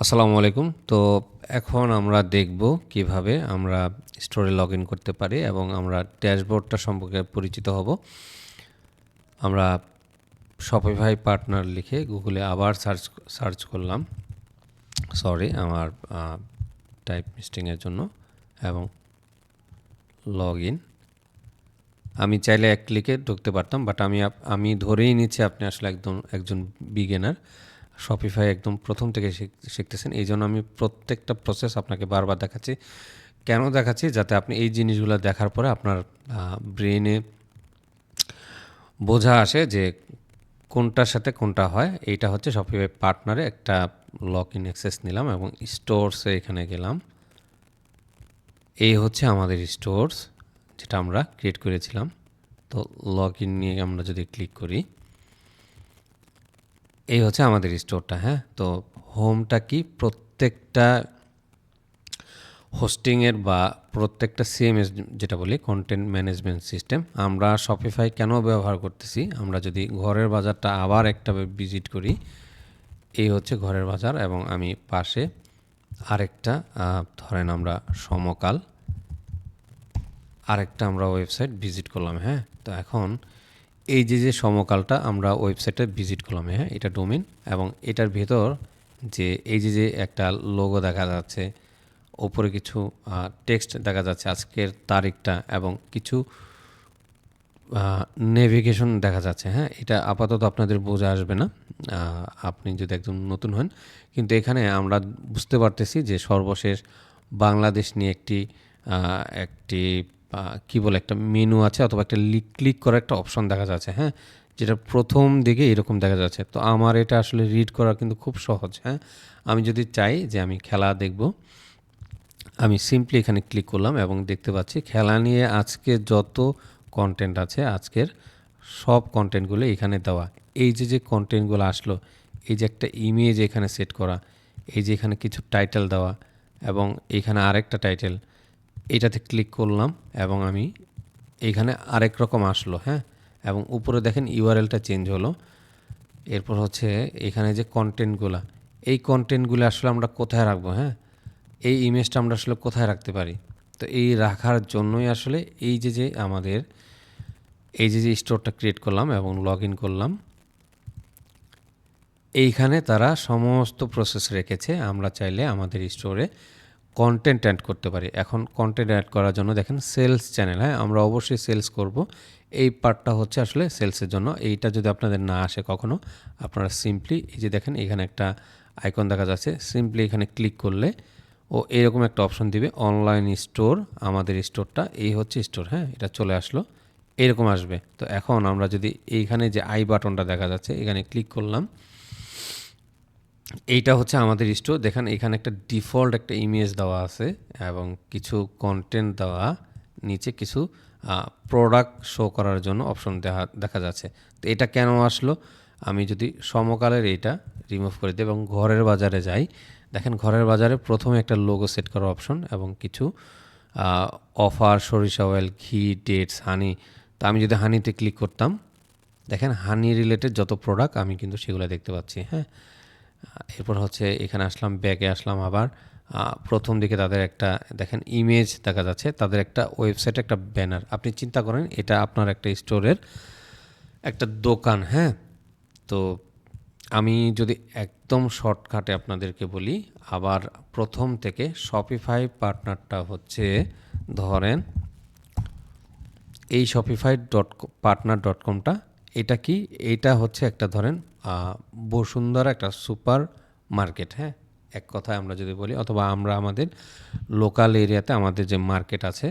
আসসালামু আলাইকুম। তো এখন আমরা দেখব কিভাবে আমরা স্টোরে লগ ইন করতে পারি এবং আমরা ড্যাশবোর্ডটা সম্পর্কে পরিচিত হব। আমরা শপিফাই পার্টনার লিখে গুগলে আবার সার্চ করলাম। সরি আমার টাইপ মিস্টেকের জন্য। এবং লগ ইন আমি চাইলে এক ক্লিকে ঢুকতে পারতাম, বাট আমি ধরেই নিচ্ছি আপনি আসলে একজন বিগিনার, শপিফাই একদম প্রথম থেকে শিখতেছেন। এই জন্য আমি প্রত্যেকটা প্রসেস আপনাকে বারবার দেখাচ্ছি। কেন দেখাচ্ছি? যাতে আপনি এই জিনিসগুলো দেখার পরে আপনার ব্রেনে বোঝা আসে যে কোনটার সাথে কোনটা হয়। এইটা হচ্ছে শপিফাই পার্টনারে একটা লগ ইন অ্যাক্সেস নিলাম এবং স্টোরসে এখানে গেলাম। এই হচ্ছে আমাদের স্টোরস, যেটা আমরা ক্রিয়েট করেছিলাম। তো লগ ইন নিয়ে আমরা যদি ক্লিক করি, এই হচ্ছে আমাদের স্টোরটা। হ্যাঁ, তো হোমটা কি? প্রত্যেকটা হোস্টিংয়ের বা প্রত্যেকটা সিএমএস যেটা বলি কন্টেন্ট ম্যানেজমেন্ট সিস্টেম, আমরা শপিফাই কেন ব্যবহার করতেছি? আমরা যদি ঘরের বাজারটা আবার একটা ভিজিট করি, এই হচ্ছে ঘরের বাজার এবং আমি পাশে আরেকটা ধরেন আমরা সমকাল আরেকটা আমরা ওয়েবসাইট ভিজিট করলাম। হ্যাঁ, তো এখন এই যে সমকালটা আমরা ওয়েবসাইটে ভিজিট করলাম, হ্যাঁ এটা ডোমেন, এবং এটার ভেতর যে এই যে একটা লোগো দেখা যাচ্ছে, ওপরে কিছু টেক্সট দেখা যাচ্ছে, আজকের তারিখটা এবং কিছু নেভিগেশন দেখা যাচ্ছে। হ্যাঁ, এটা আপাতত আপনাদের বোঝা আসবে না আপনি যদি একদম নতুন হন, কিন্তু এখানে আমরা বুঝতে পারতেছি যে সর্বশেষ বাংলাদেশ নিয়ে একটি কি বলে একটা মেনু আছে, অথবা একটা ক্লিক করার একটা অপশন দেখা যাচ্ছে। হ্যাঁ, যেটা প্রথম দিকে এরকম দেখা যাচ্ছে। তো আমার এটা আসলে রিড করা কিন্তু খুব সহজ। হ্যাঁ, আমি যদি চাই যে আমি খেলা দেখব, আমি সিম্পলি এখানে ক্লিক করলাম এবং দেখতে পাচ্ছি খেলা নিয়ে আজকে যত কন্টেন্ট আছে, আজকের সব কন্টেন্টগুলো এখানে দেওয়া। এই যে কন্টেন্টগুলো আসলো, এই যে একটা ইমেজ এখানে সেট করা, এই যে এখানে কিছু টাইটেল দেওয়া এবং এইখানে আরেকটা টাইটেল, এইটাতে ক্লিক করলাম এবং আমি এইখানে আরেক রকম আসলো। হ্যাঁ, এবং উপরে দেখেন ইউআরএলটা চেঞ্জ হলো। এরপর হচ্ছে এখানে যে কন্টেন্টগুলো, এই কন্টেন্টগুলো আসলে আমরা কোথায় রাখবো? হ্যাঁ, এই ইমেজটা আমরা আসলে কোথায় রাখতে পারি? তো এই রাখার জন্যই আসলে এই যে আমাদের এই যে স্টোরটা ক্রিয়েট করলাম এবং লগ ইন করলাম, এইখানে তারা সমস্ত প্রসেস রেখেছে। আমরা চাইলে আমাদের স্টোরে কন্টেন্ট অ্যাড করতে পারি। এখন কন্টেন্ট অ্যাড করার জন্য দেখেন সেলস চ্যানেল। হ্যাঁ, আমরা অবশ্যই সেলস করব। এই পার্টটা হচ্ছে আসলে সেলসের জন্য। এইটা যদি আপনাদের না আসে কখনো, আপনারা সিম্পলি এই যে দেখেন এখানে একটা আইকন দেখা যাচ্ছে, সিম্পলি এখানে ক্লিক করলে ও এরকম একটা অপশন দিবে অনলাইন স্টোর। আমাদের স্টোরটা এই হচ্ছে স্টোর। হ্যাঁ, এটা চলে আসলো, এরকম আসবে। তো এখন আমরা যদি এইখানে যে আই বাটনটা দেখা যাচ্ছে, এখানে ক্লিক করলাম, এইটা হচ্ছে আমাদের স্টোর। দেখেন এখানে একটা ডিফল্ট একটা ইমেজ দেওয়া আছে এবং কিছু কন্টেন্ট দেওয়া, নিচে কিছু প্রোডাক্ট শো করার জন্য অপশন দেখা যাচ্ছে। তো এটা কেন আসলো? আমি যদি সমকালের এইটা রিমুভ করে দিই এবং ঘরের বাজারে যাই, দেখেন ঘরের বাজারে প্রথমে একটা লোগো সেট করার অপশন এবং কিছু অফার, সরিষা অয়েল, ঘি, ডেটস, হানি। তো আমি যদি হানিতে ক্লিক করতাম, দেখেন হানি রিলেটেড যত প্রোডাক্ট আমি কিন্তু সেগুলো দেখতে পাচ্ছি। হ্যাঁ, এরপর হচ্ছে এখানে আসলাম, ব্যাগে আসলাম আবার। প্রথম দিকে তাদের একটা দেখেন ইমেজ দেখা যাচ্ছে, তাদের একটা ওয়েবসাইটে একটা ব্যানার। আপনি চিন্তা করেন এটা আপনার একটা স্টোরের একটা দোকান। হ্যাঁ, তো আমি যদি একদম শর্টকাটে আপনাদেরকে বলি, আবার প্রথম থেকে শপিফাই পার্টনারটা হচ্ছে ধরেন এই শপিফাই partner.com-টা, এটা কি? এটা হচ্ছে একটা ধরেন বসুন্ধরা একটা সুপার মার্কেট। হ্যাঁ, এক কথায় আমরা যদি বলি, অথবা আমরা আমাদের লোকাল এরিয়াতে আমাদের যে মার্কেট আছে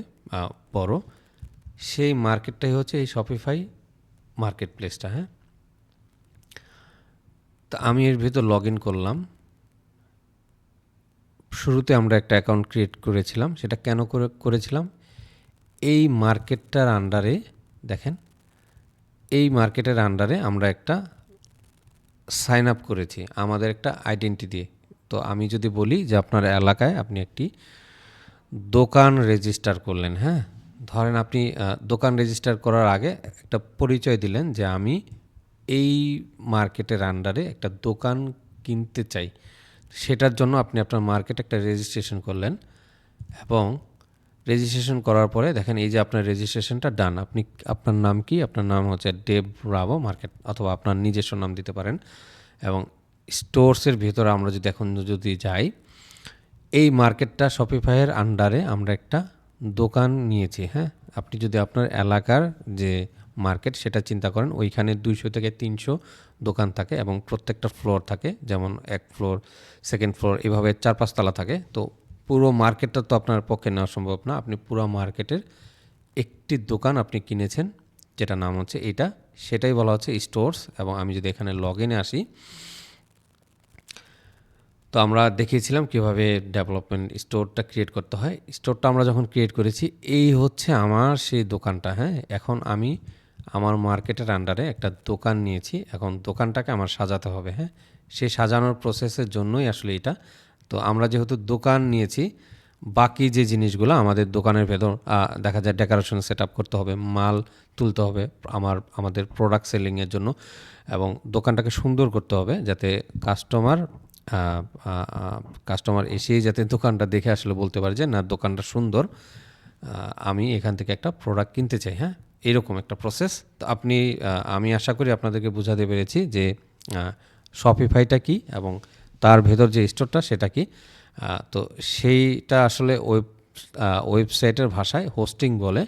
বড়, সেই মার্কেটটাই হচ্ছে এই শপিফাই মার্কেট প্লেসটা। হ্যাঁ, তো আমি এর ভিতর লগ ইন করলাম। শুরুতে আমরা একটা অ্যাকাউন্ট ক্রিয়েট করেছিলাম। সেটা কেন করেছিলাম? এই মার্কেটটার আন্ডারে দেখেন, এই মার্কেটের আন্ডারে আমরা একটা সাইন আপ করেছি আমাদের একটা আইডেন্টি দিয়ে। তো আমি যদি বলি যে আপনার এলাকায় আপনি একটি দোকান রেজিস্টার করলেন। হ্যাঁ, ধরেন আপনি দোকান রেজিস্টার করার আগে একটা পরিচয় দিলেন যে আমি এই মার্কেটের আন্ডারে একটা দোকান কিনতে চাই। সেটার জন্য আপনি আপনার মার্কেটে একটা রেজিস্ট্রেশন করলেন এবং রেজিস্ট্রেশন করার পরে দেখেন এই যে আপনার রেজিস্ট্রেশনটা ডান। আপনি আপনার নাম কি? আপনার নাম হচ্ছে ডেভ ব্রাভো মার্কেট, অথবা আপনার নিজস্ব নাম দিতে পারেন। এবং স্টোরসের ভিতরে আমরা যদি এখন যদি যাই, এই মার্কেটটা শপিফাইয়ের আন্ডারে আমরা একটা দোকান নিয়েছি। হ্যাঁ, আপনি যদি আপনার এলাকার যে মার্কেট সেটা চিন্তা করেন, ওইখানে 200 থেকে 300 দোকান থাকে এবং প্রত্যেকটা ফ্লোর থাকে, যেমন 1 ফ্লোর, সেকেন্ড ফ্লোর, এভাবে 4-5 তলা থাকে। তো পুরো মার্কেটটা তো আপনার পক্ষে নেওয়া সম্ভব না। আপনি পুরো মার্কেটের একটি দোকান আপনি কিনেছেন, যেটা নাম হচ্ছে এটা, সেটাই বলা হচ্ছে স্টোরস। এবং আমি যদি এখানে লগ ইনে আসি, তো আমরা দেখিয়েছিলাম কিভাবে ডেভেলপমেন্ট স্টোরটা ক্রিয়েট করতে হয়। স্টোরটা আমরা যখন ক্রিয়েট করেছি, এই হচ্ছে আমার সেই দোকানটা। হ্যাঁ, এখন আমি আমার মার্কেটের আন্ডারে একটা দোকান নিয়েছি। এখন দোকানটাকে আমার সাজাতে হবে। হ্যাঁ, সেই সাজানোর প্রসেসের জন্যই আসলে এটা। তো আমরা যেহেতু দোকান নিয়েছি, বাকি যে জিনিসগুলো আমাদের দোকানের ভেতর দেখা যায় ডেকোরেশন সেট আপ করতে হবে, মাল তুলতে হবে আমাদের প্রোডাক্ট সেলিংয়ের জন্য, এবং দোকানটাকে সুন্দর করতে হবে যাতে কাস্টমার এসেই যাতে দোকানটা দেখে আসলে বলতে পারে যে না, দোকানটা সুন্দর, আমি এখান থেকে একটা প্রোডাক্ট কিনতে চাই। হ্যাঁ, এরকম একটা প্রসেস। তো আমি আশা করি আপনাদেরকে বোঝাতে পেরেছি যে শপিফাইটা কি এবং তার ভেতর যে স্টোরটা সেটা কি। তো সেইটা আসলে ওয়েবসাইটের ভাষায় হোস্টিং বলে।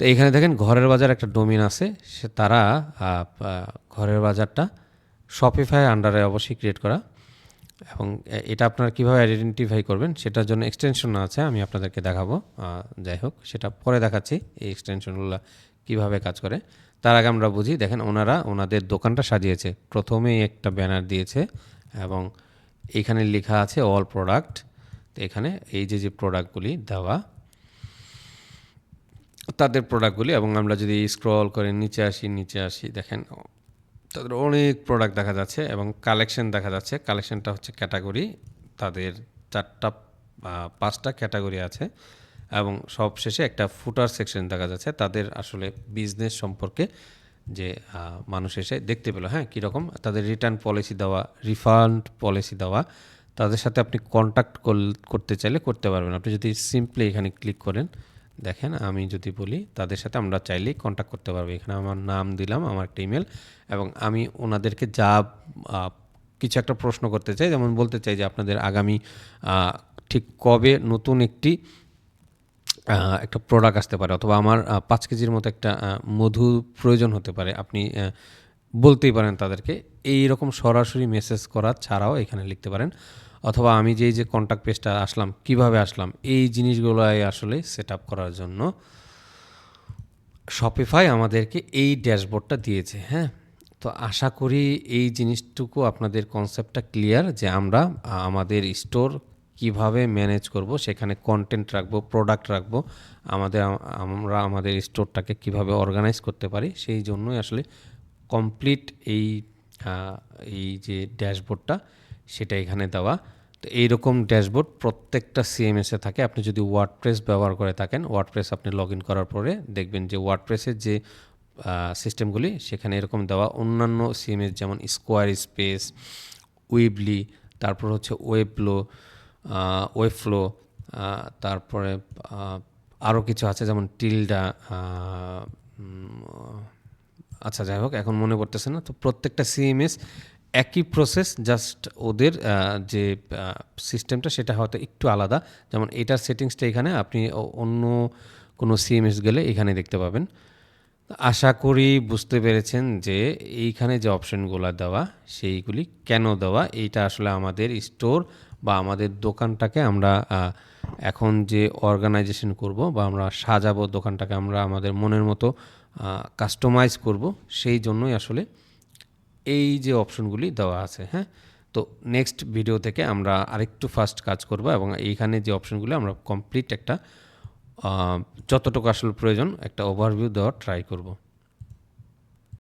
তো এখানে দেখেন ঘরের বাজার একটা ডোমেইন আছে, তারা ঘরের বাজারটা শপিফাই আন্ডারে অবশ্যই ক্রিয়েট করা। এবং এটা আপনারা কীভাবে আইডেন্টিফাই করবেন সেটার জন্য এক্সটেনশন আছে, আমি আপনাদেরকে দেখাবো। যাই হোক, সেটা পরে দেখাচ্ছি এই এক্সটেনশনগুলো কীভাবে কাজ করে। তার আগে আমরা বুঝি। দেখেন ওনারা ওনাদের দোকানটা সাজিয়েছে, প্রথমেই একটা ব্যানার দিয়েছে এবং এইখানে লেখা আছে অল প্রোডাক্ট। তো এখানে এই যে প্রোডাক্টগুলি দেওয়া, তাদের প্রোডাক্টগুলি, এবং আমরা যদি স্ক্রল করে নিচে আসি দেখেন তাদের অনেক প্রোডাক্ট দেখা যাচ্ছে এবং কালেকশন দেখা যাচ্ছে। কালেকশনটা হচ্ছে ক্যাটাগরি, তাদের 4-5টা ক্যাটাগরি আছে এবং সবশেষে একটা ফুটার সেকশন দেখা যাচ্ছে, তাদের আসলে বিজনেস সম্পর্কে যে মানুষ এসে দেখতে পেলো। হ্যাঁ, কীরকম তাদের রিটার্ন পলিসি দেওয়া, রিফান্ড পলিসি দেওয়া, তাদের সাথে আপনি কন্ট্যাক্ট করতে চাইলে করতে পারবেন। আপনি যদি সিম্পলি এখানে ক্লিক করেন, দেখেন আমি যদি বলি তাদের সাথে আমরা চাইলেই কন্ট্যাক্ট করতে পারবো। এখানে আমার নাম দিলাম, আমার একটা ইমেল, এবং আমি ওনাদেরকে যা কিছু একটা প্রশ্ন করতে চাই, যেমন বলতে চাই যে আপনাদের আগামী ঠিক কবে নতুন একটা প্রোডাক্ট আসতে পারে, অথবা আমার 5 কেজির মতো একটা মধু প্রয়োজন হতে পারে, আপনি বলতেই পারেন তাদেরকে। এই রকম সরাসরি মেসেজ করা ছাড়াও এখানে লিখতে পারেন। অথবা আমি যে কন্ট্যাক্ট পেজটা আসলাম, কিভাবে আসলাম, এই জিনিসগুলোই আসলে সেট আপ করার জন্য শপিফাই আমাদেরকে এই ড্যাশবোর্ডটা দিয়েছে। হ্যাঁ, তো আশা করি এই জিনিসটুকু আপনাদের কনসেপ্টটা ক্লিয়ার, যে আমরা আমাদের স্টোর কিভাবে ম্যানেজ করব, সেখানে কন্টেন্ট রাখবো, প্রোডাক্ট রাখবো, আমরা আমাদের স্টোরটাকে কিভাবে অর্গানাইজ করতে পারি, সেই জন্যই আসলে কমপ্লিট এই যে ড্যাশবোর্ডটা সেটা এখানে দেওয়া। তো এইরকম ড্যাশবোর্ড প্রত্যেকটা সিএমএসে থাকে। আপনি যদি ওয়ার্ডপ্রেস ব্যবহার করে থাকেন, ওয়ার্ডপ্রেস আপনি লগ ইন করার পরে দেখবেন যে ওয়ার্ডপ্রেসের যে সিস্টেমগুলি সেখানে এরকম দেওয়া। অন্যান্য সিএমএস যেমন স্কোয়ার স্পেস, উইবলি, তারপর হচ্ছে ওয়েবফ্লো, তারপরে আরও কিছু আছে যেমন টিলডা, আচ্ছা যাই হোক এখন মনে পড়তেছে না। তো প্রত্যেকটা সিএমএস একই প্রসেস, জাস্ট ওদের যে সিস্টেমটা সেটা হয়তো একটু আলাদা। যেমন এটার সেটিংসটা এখানে, আপনি অন্য কোনো সিএমএস গেলে এখানে দেখতে পাবেন। আশা করি বুঝতে পেরেছেন যে এইখানে যে অপশনগুলো দেওয়া সেইগুলি কেন দেওয়া। এইটা আসলে আমাদের স্টোর বা আমাদের দোকানটাকে আমরা এখন যে অর্গানাইজেশন করব বা আমরা সাজাবো দোকানটাকে, আমরা আমাদের মনের মতো কাস্টমাইজ করব, সেই জন্যই আসলে এই যে অপশনগুলি দেওয়া আছে। হ্যাঁ, তো নেক্সট ভিডিও থেকে আমরা আরেকটু ফাস্ট কাজ করব এবং এইখানে যে অপশনগুলো আমরা কমপ্লিট একটা যতটুকু আসলে প্রয়োজন একটা ওভারভিউ দেওয়ার ট্রাই করব।